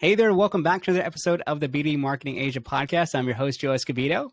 Hey there, welcome back to the episode of the B2B Marketing Asia podcast. I'm your host, Joe Escobedo.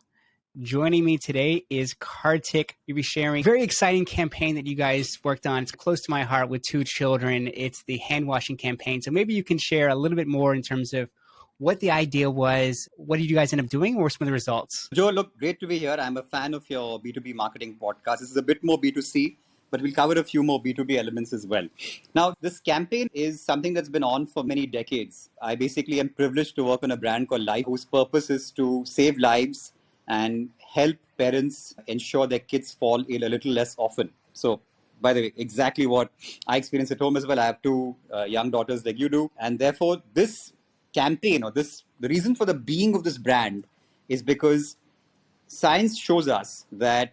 Joining me today is Kartik. You'll be sharing a very exciting campaign that you guys worked on. It's close to my heart with two children. It's the hand washing campaign. So maybe you can share a little bit more in terms of what the idea was. What did you guys end up doing? What were some of the results? Joe, look, great to be here. I'm a fan of your B2B marketing podcast. This is a bit more B2C, but we'll cover a few more B2B elements as well. Now, this campaign is something that's been on for many decades. I basically am privileged to work on a brand called Lifebuoy, whose purpose is to save lives and help parents ensure their kids fall ill a little less often. So, by the way, exactly what I experience at home as well. I have two young daughters like you do. And therefore, this campaign the reason for the being of this brand is because science shows us that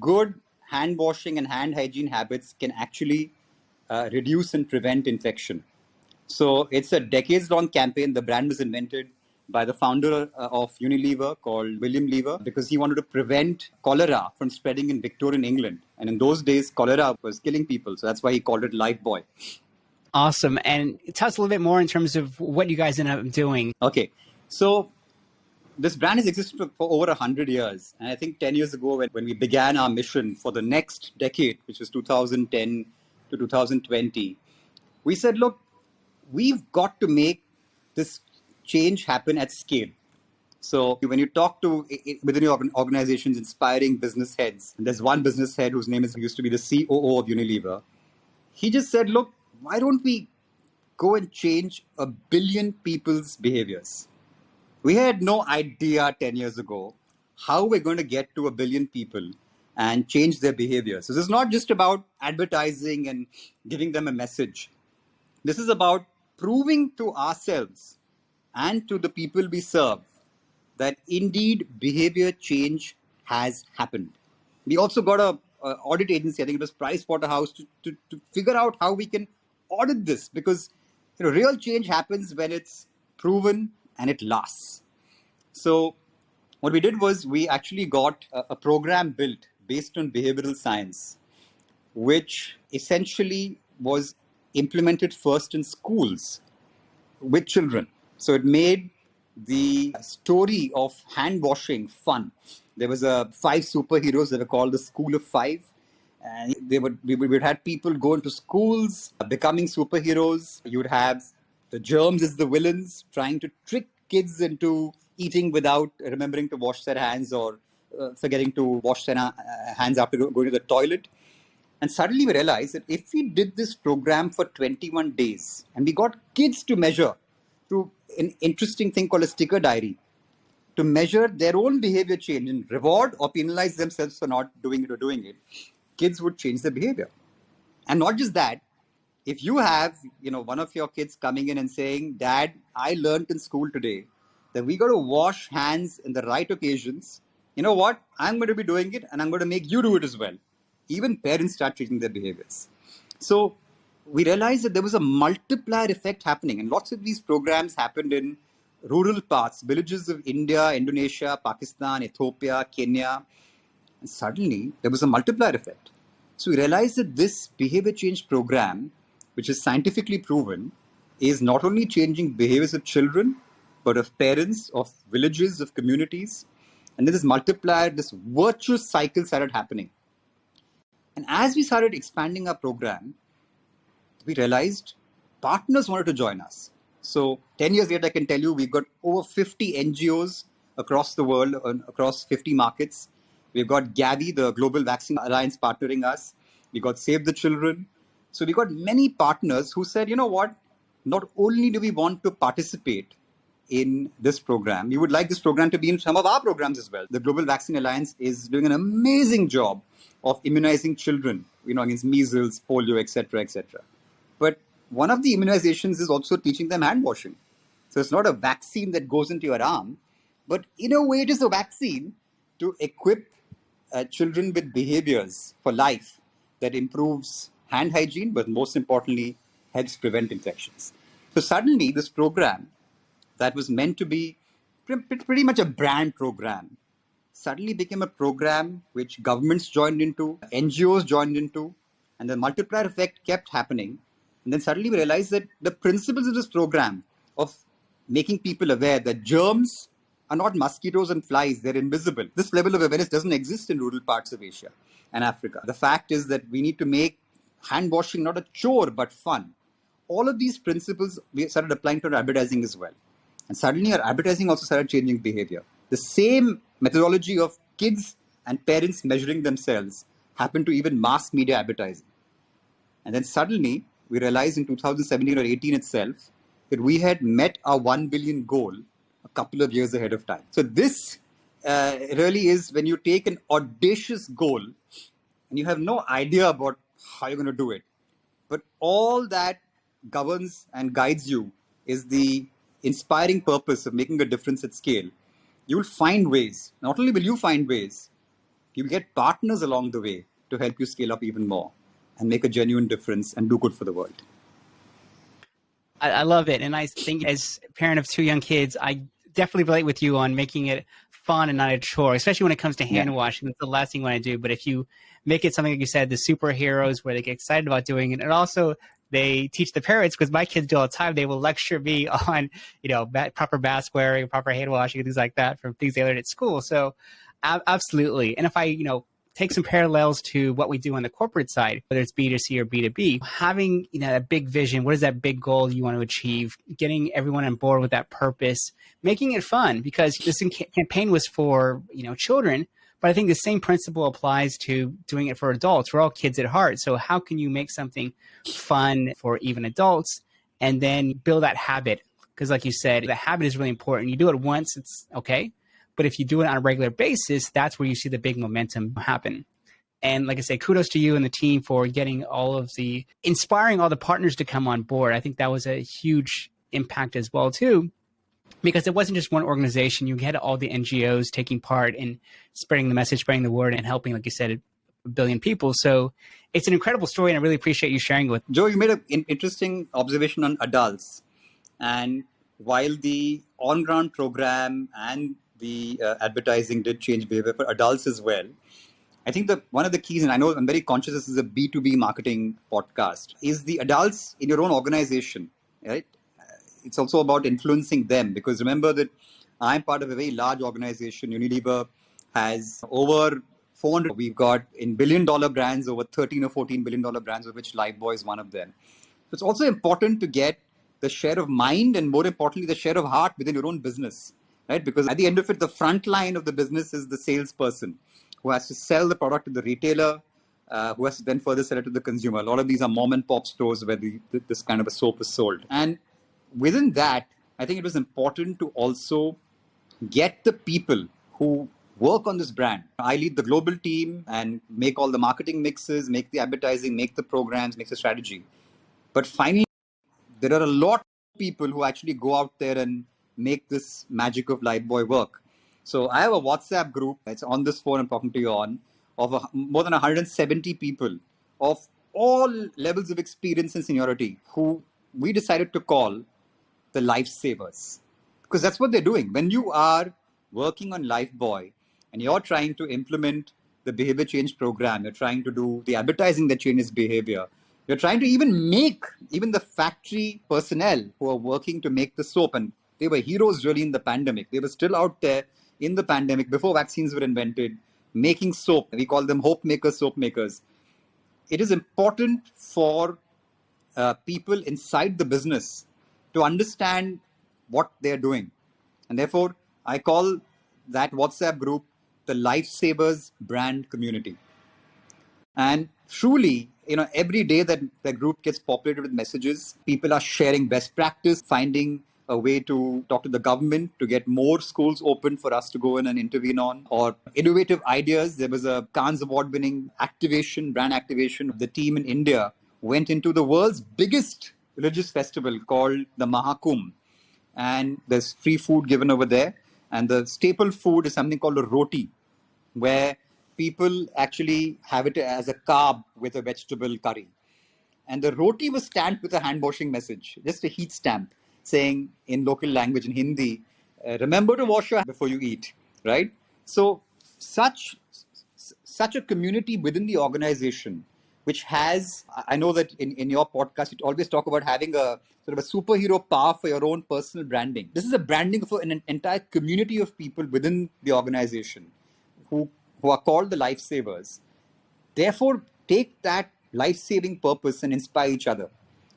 good hand washing and hand hygiene habits can actually reduce and prevent infection. So it's a decades-long campaign. The brand was invented by the founder of Unilever called William Lever because he wanted to prevent cholera from spreading in Victorian England. And in those days, cholera was killing people. So that's why he called it Lifebuoy. Awesome. And tell us a little bit more in terms of what you guys ended up doing. Okay. So this brand has existed for over 100 years. And I think 10 years ago, when we began our mission for the next decade, which was 2010 to 2020, we said, look, we've got to make this change happen at scale. So when you talk to within your organizations, inspiring business heads, and there's one business head whose name used to be the COO of Unilever. He just said, look, why don't we go and change 1 billion people's behaviors? We had no idea 10 years ago how we're going to get to 1 billion people and change their behavior. So this is not just about advertising and giving them a message. This is about proving to ourselves and to the people we serve that indeed behavior change has happened. We also got a audit agency, I think it was Pricewaterhouse, to figure out how we can audit this, because real change happens when it's proven and it lasts. So what we did was we actually got a program built based on behavioral science, which essentially was implemented first in schools with children. So it made the story of hand washing fun. There was 5 superheroes that were called the School of 5. And we would have people go into schools, becoming superheroes. You would have the germs as the villains, trying to trick kids into eating without remembering to wash their hands or forgetting to wash their hands after going to the toilet. And suddenly we realized that if we did this program for 21 days and we got kids to measure through an interesting thing called a sticker diary, to measure their own behavior change and reward or penalize themselves for not doing it or doing it, kids would change their behavior. And not just that, if you have, one of your kids coming in and saying, Dad, I learned in school today that we got to wash hands in the right occasions. You know what? I'm going to be doing it and I'm going to make you do it as well. Even parents start changing their behaviors. So we realized that there was a multiplier effect happening. And lots of these programs happened in rural parts, villages of India, Indonesia, Pakistan, Ethiopia, Kenya. And suddenly there was a multiplier effect. So we realized that this behavior change program, which is scientifically proven, is not only changing behaviors of children, but of parents, of villages, of communities. And then this multiplier, this virtuous cycle started happening. And as we started expanding our program, we realized partners wanted to join us. So 10 years later, I can tell you, we've got over 50 NGOs across the world, across 50 markets. We've got Gavi, the Global Vaccine Alliance, partnering us. We got Save the Children. So we got many partners who said, you know what, not only do we want to participate in this program, we would like this program to be in some of our programs as well. The Global Vaccine Alliance is doing an amazing job of immunizing children, against measles, polio, etc., etc. But one of the immunizations is also teaching them hand washing. So it's not a vaccine that goes into your arm, but in a way it is a vaccine to equip children with behaviors for life that improves hand hygiene, but most importantly, helps prevent infections. So suddenly this program that was meant to be pretty much a brand program suddenly became a program which governments joined into, NGOs joined into, and the multiplier effect kept happening. And then suddenly we realized that the principles of this program of making people aware that germs are not mosquitoes and flies, they're invisible. This level of awareness doesn't exist in rural parts of Asia and Africa. The fact is that we need to make hand washing not a chore but fun. All of these principles we started applying to our advertising as well. And suddenly our advertising also started changing behavior. The same methodology of kids and parents measuring themselves happened to even mass media advertising. And then suddenly we realized in 2017 or 18 itself that we had met our 1 billion goal a couple of years ahead of time. So this really is when you take an audacious goal and you have no idea about how you're going to do it. But all that governs and guides you is the inspiring purpose of making a difference at scale. You will find ways. Not only will you find ways, you will get partners along the way to help you scale up even more and make a genuine difference and do good for the world. I love it. And I think as a parent of two young kids, I definitely relate with you on making it fun and not a chore, especially when it comes to hand washing. That's the last thing I want to do. But if you make it something like you said, the superheroes where they get excited about doing it, and also they teach the parents, because my kids do all the time, they will lecture me on, proper mask wearing, proper hand washing, and things like that from things they learned at school. So absolutely. And if I, take some parallels to what we do on the corporate side, whether it's B2C or B2B, having a big vision, what is that big goal you want to achieve, getting everyone on board with that purpose, making it fun, because this campaign was for children, but I think the same principle applies to doing it for adults. We're all kids at heart. So how can you make something fun for even adults and then build that habit? Because like you said, the habit is really important. You do it once, it's okay. But if you do it on a regular basis, that's where you see the big momentum happen. And like I say, kudos to you and the team for inspiring all the partners to come on board. I think that was a huge impact as well, too, because it wasn't just one organization. You had all the NGOs taking part in spreading the message, spreading the word, and helping, like you said, a billion people. So it's an incredible story, and I really appreciate you sharing it with me. Joe, you made an interesting observation on adults. And while the on-ground program and the advertising did change behavior for adults as well, I think that one of the keys, and I know I'm very conscious this is a B2B marketing podcast, is the adults in your own organization, right? It's also about influencing them, because remember that I'm part of a very large organization. Unilever has over 400. We've got in billion-dollar brands, over 13 or 14 billion-dollar brands, of which Lifebuoy is one of them. So it's also important to get the share of mind and, more importantly, the share of heart within your own business, right? Because at the end of it, the front line of the business is the salesperson who has to sell the product to the retailer, who has to then further sell it to the consumer. A lot of these are mom and pop stores where this kind of a soap is sold. And within that, I think it was important to also get the people who work on this brand. I lead the global team and make all the marketing mixes, make the advertising, make the programs, make the strategy. But finally, there are a lot of people who actually go out there and make this magic of Lifebuoy work. So I have a WhatsApp group, it's on this phone I'm talking to you on, of more than 170 people of all levels of experience and seniority who we decided to call the lifesavers. Because that's what they're doing. When you are working on Lifebuoy and you're trying to implement the behavior change program, you're trying to do the advertising that changes behavior, you're trying to even make even the factory personnel who are working to make the soap, and they were heroes really in the pandemic. They were still out there in the pandemic before vaccines were invented, making soap. We call them hope makers, soap makers. It is important for people inside the business to understand what they're doing. And therefore, I call that WhatsApp group the Lifesavers brand community. And truly, every day that the group gets populated with messages, people are sharing best practice, finding a way to talk to the government to get more schools open for us to go in and intervene on, or innovative ideas. There was a Cannes Award-winning brand activation. The team in India went into the world's biggest religious festival called the Mahakumbh. And there's free food given over there. And the staple food is something called a roti, where people actually have it as a carb with a vegetable curry. And the roti was stamped with a hand washing message, just a heat stamp saying in local language, in Hindi, remember to wash your hands before you eat, right? So such a community within the organization which has, I know that in your podcast, you always talk about having a sort of a superhero power for your own personal branding. This is a branding for an entire community of people within the organization who are called the lifesavers. Therefore, take that life-saving purpose and inspire each other.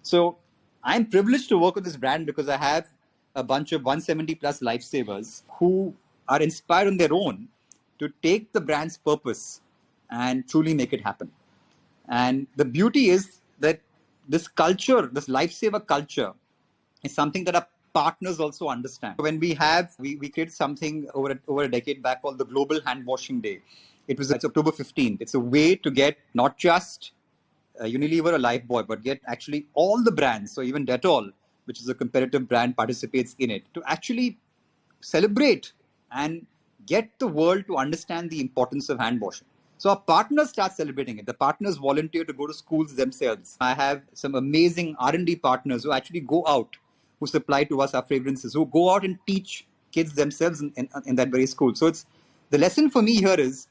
So I'm privileged to work with this brand because I have a bunch of 170 plus lifesavers who are inspired on their own to take the brand's purpose and truly make it happen. And the beauty is that this culture, this lifesaver culture, is something that our partners also understand. When we created something over a decade back called the Global Handwashing Day. It's October 15th. It's a way to get not just Unilever or Lifebuoy, but get actually all the brands. So even Dettol, which is a competitive brand, participates in it to actually celebrate and get the world to understand the importance of hand washing. So our partners start celebrating it. The partners volunteer to go to schools themselves. I have some amazing R&D partners who actually go out, who supply to us our fragrances, who go out and teach kids themselves in that very school. So the lesson for me here is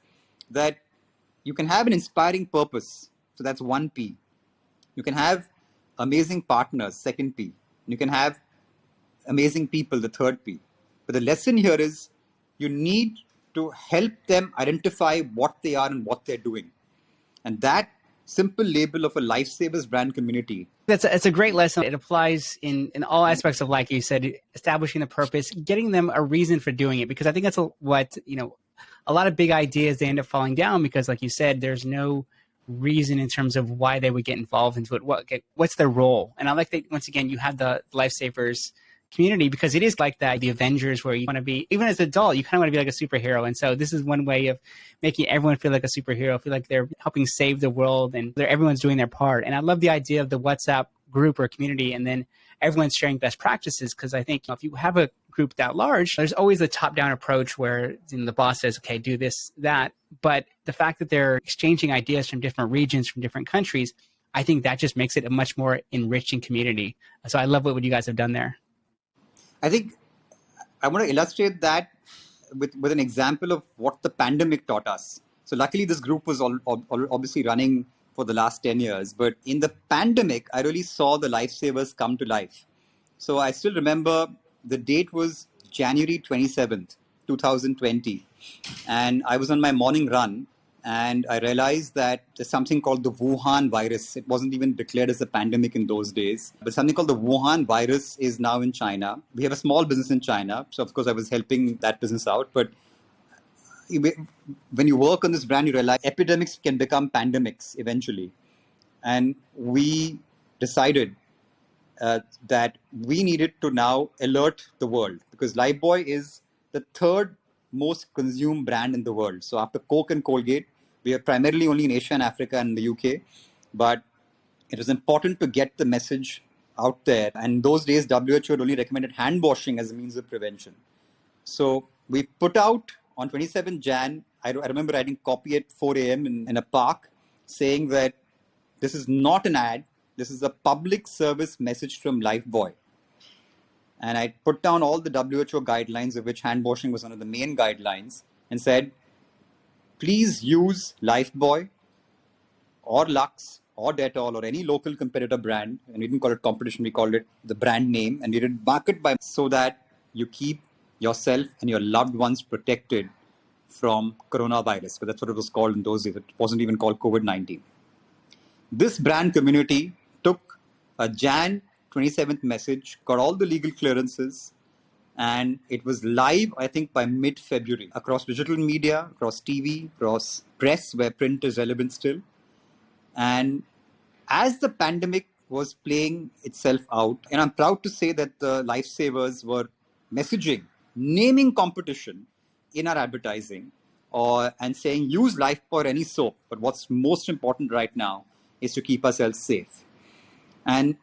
that you can have an inspiring purpose. So that's 1P. You can have amazing partners, 2P. You can have amazing people, the 3P. But the lesson here is you need to help them identify what they are and what they're doing. And that simple label of a lifesavers brand community. It's a great lesson. It applies in all aspects of, like you said, establishing the purpose, getting them a reason for doing it. Because I think that's what, a lot of big ideas, they end up falling down because, like you said, there's no reason in terms of why they would get involved into it. What's their role? And I like that, once again, you have the lifesavers community, because it is like that, the Avengers, where you want to be, even as an adult, you kind of want to be like a superhero. And so this is one way of making everyone feel like a superhero, feel like they're helping save the world and everyone's doing their part. And I love the idea of the WhatsApp group or community, and then everyone's sharing best practices. Because I think if you have a group that large, there's always a top-down approach where the boss says, okay, do this, that. But the fact that they're exchanging ideas from different regions, from different countries, I think that just makes it a much more enriching community. So I love what you guys have done there. I think I want to illustrate that with an example of what the pandemic taught us. So luckily, this group was obviously running for the last 10 years. But in the pandemic, I really saw the lifesavers come to life. So I still remember the date was January 27th, 2020. And I was on my morning run. And I realized that there's something called the Wuhan virus. It wasn't even declared as a pandemic in those days. But something called the Wuhan virus is now in China. We have a small business in China. So, of course, I was helping that business out. But when you work on this brand, you realize epidemics can become pandemics eventually. And we decided that we needed to now alert the world, because Lifebuoy is the third most consumed brand in the world. So after Coke and Colgate, we are primarily only in Asia and Africa and the UK. But it was important to get the message out there. And in those days, WHO had only recommended hand washing as a means of prevention. So we put out on 27 Jan, I remember writing copy at 4 a.m. in a park saying that this is not an ad. This is a public service message from Lifebuoy. And I put down all the WHO guidelines, of which hand washing was one of the main guidelines, and said, please use Lifebuoy or Lux or Dettol or any local competitor brand. And we didn't call it competition, we called it the brand name. And we did market by so that you keep yourself and your loved ones protected from coronavirus. But that's what it was called in those days. It wasn't even called COVID-19. This brand community took a Jan 27th message, got all the legal clearances, and it was live, I think, by mid-February across digital media, across TV, across press, where print is relevant still. And as the pandemic was playing itself out, and I'm proud to say that the lifesavers were messaging, naming competition in our advertising, and saying use Lifebuoy or any soap. But what's most important right now is to keep ourselves safe. And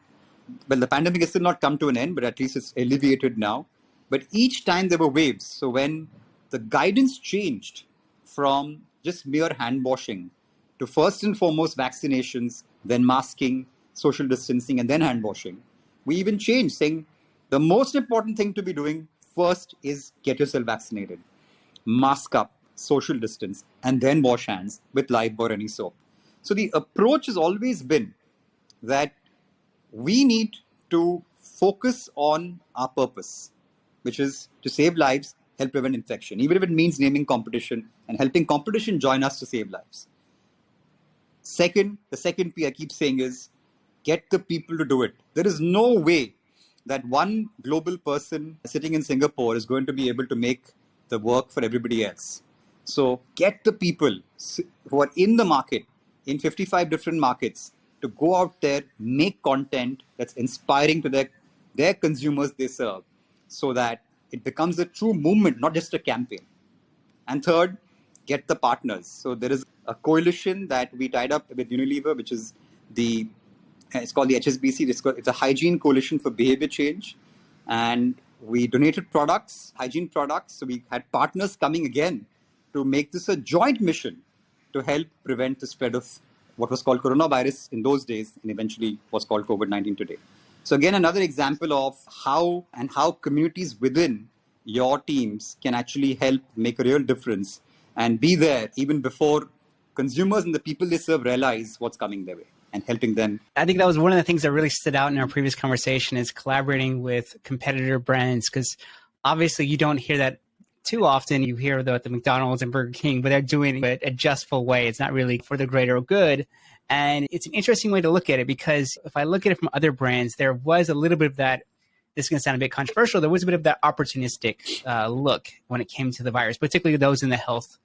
well, the pandemic has still not come to an end, but at least it's alleviated now. But each time there were waves. So when the guidance changed from just mere hand washing to first and foremost vaccinations, then masking, social distancing, and then hand washing, we even changed, saying the most important thing to be doing first is get yourself vaccinated, mask up, social distance, and then wash hands with Lifebuoy or any soap. So the approach has always been that we need to focus on our purpose, which is to save lives, help prevent infection, even if it means naming competition and helping competition join us to save lives. Second, the second P I keep saying is get the people to do it. There is no way that one global person sitting in Singapore is going to be able to make the work for everybody else. So get the people who are in the market, in 55 different markets, to go out there, make content that's inspiring to their consumers they serve, so that it becomes a true movement, not just a campaign. And third, get the partners. So there is a coalition that we tied up with Unilever, which is it's called the HSBC. It's a hygiene coalition for behavior change. And we donated products, hygiene products. So we had partners coming again to make this a joint mission to help prevent the spread of what was called coronavirus in those days and eventually was called COVID-19 today. So again, another example of how communities within your teams can actually help make a real difference and be there even before consumers and the people they serve realize what's coming their way and helping them. I think that was one of the things that really stood out in our previous conversation is collaborating with competitor brands, because obviously you don't hear that too often. You hear about the McDonald's and Burger King, but they're doing it a justful way. It's not really for the greater good. And it's an interesting way to look at it, because if I look at it from other brands, there was a little bit of that, this is going to sound a bit controversial, there was a bit of that opportunistic look when it came to the virus, particularly those in the health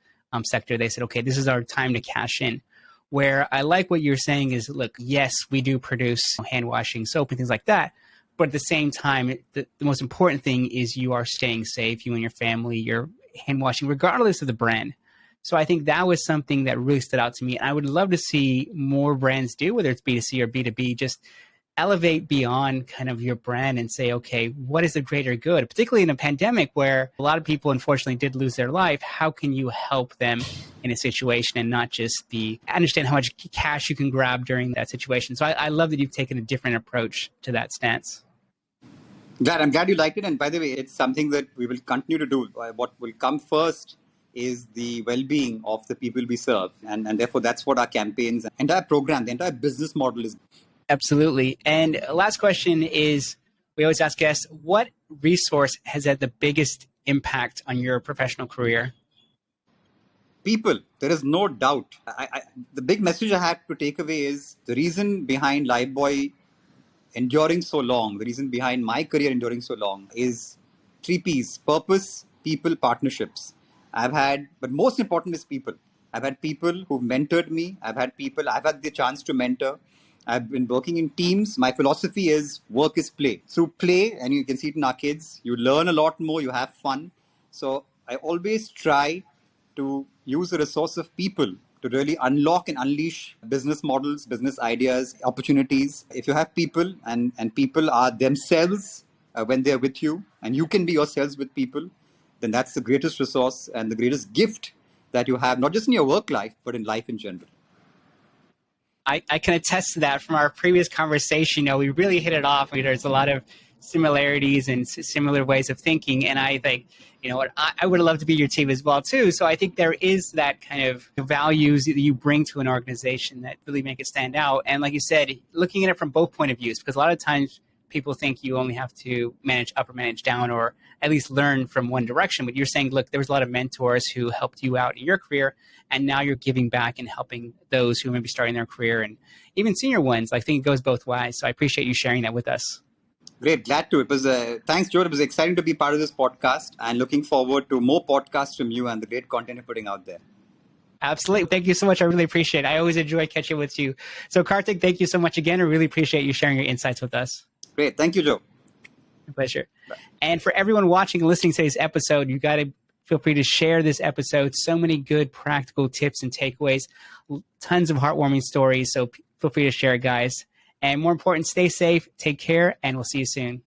sector. They said, okay, this is our time to cash in. Where I like what you're saying is, look, yes, we do produce hand washing soap and things like that. But at the same time, the most important thing is you are staying safe, you and your family, you're hand washing, regardless of the brand. So I think that was something that really stood out to me. I would love to see more brands do, whether it's B2C or B2B, just elevate beyond kind of your brand and say, okay, what is the greater good? Particularly in a pandemic where a lot of people unfortunately did lose their life. How can you help them in a situation and not just understand how much cash you can grab during that situation? So I love that you've taken a different approach to that stance. I'm glad you liked it. And by the way, it's something that we will continue to do. What will come first is the well-being of the people we serve. And therefore, that's what our campaigns, entire program, the entire business model is. Absolutely. And last question is, we always ask guests, what resource has had the biggest impact on your professional career? People. There is no doubt. The big message I had to take away is the reason behind Lifebuoy enduring so long, the reason behind my career enduring so long is 3 Ps: purpose, people, partnerships. But most important is people. I've had people who've mentored me. I've had the chance to mentor. I've been working in teams. My philosophy is work is play. Through play, and you can see it in our kids, you learn a lot more, you have fun. So I always try to use the resource of people to really unlock and unleash business models, business ideas, opportunities. If you have people and people are themselves when they're with you, and you can be yourselves with people, then that's the greatest resource and the greatest gift that you have, not just in your work life, but in life in general. I can attest to that from our previous conversation. We really hit it off. There's a lot of similarities and similar ways of thinking. And I think, I would love to be your team as well, too. So I think there is that kind of values that you bring to an organization that really make it stand out. And like you said, looking at it from both point of views, because a lot of times people think you only have to manage up or manage down, or at least learn from one direction. But you're saying, look, there was a lot of mentors who helped you out in your career, and now you're giving back and helping those who may be starting their career, and even senior ones. I think it goes both ways. So I appreciate you sharing that with us. Great. Glad to. It was thanks, Joe. It was exciting to be part of this podcast, and looking forward to more podcasts from you and the great content you're putting out there. Absolutely. Thank you so much. I really appreciate it. I always enjoy catching with you. So Kartik, thank you so much again. I really appreciate you sharing your insights with us. Great. Thank you, Joe. My pleasure. Bye. And for everyone watching and listening to today's episode, you got to feel free to share this episode. So many good practical tips and takeaways, tons of heartwarming stories. So feel free to share it, guys. And more important, stay safe, take care, and we'll see you soon.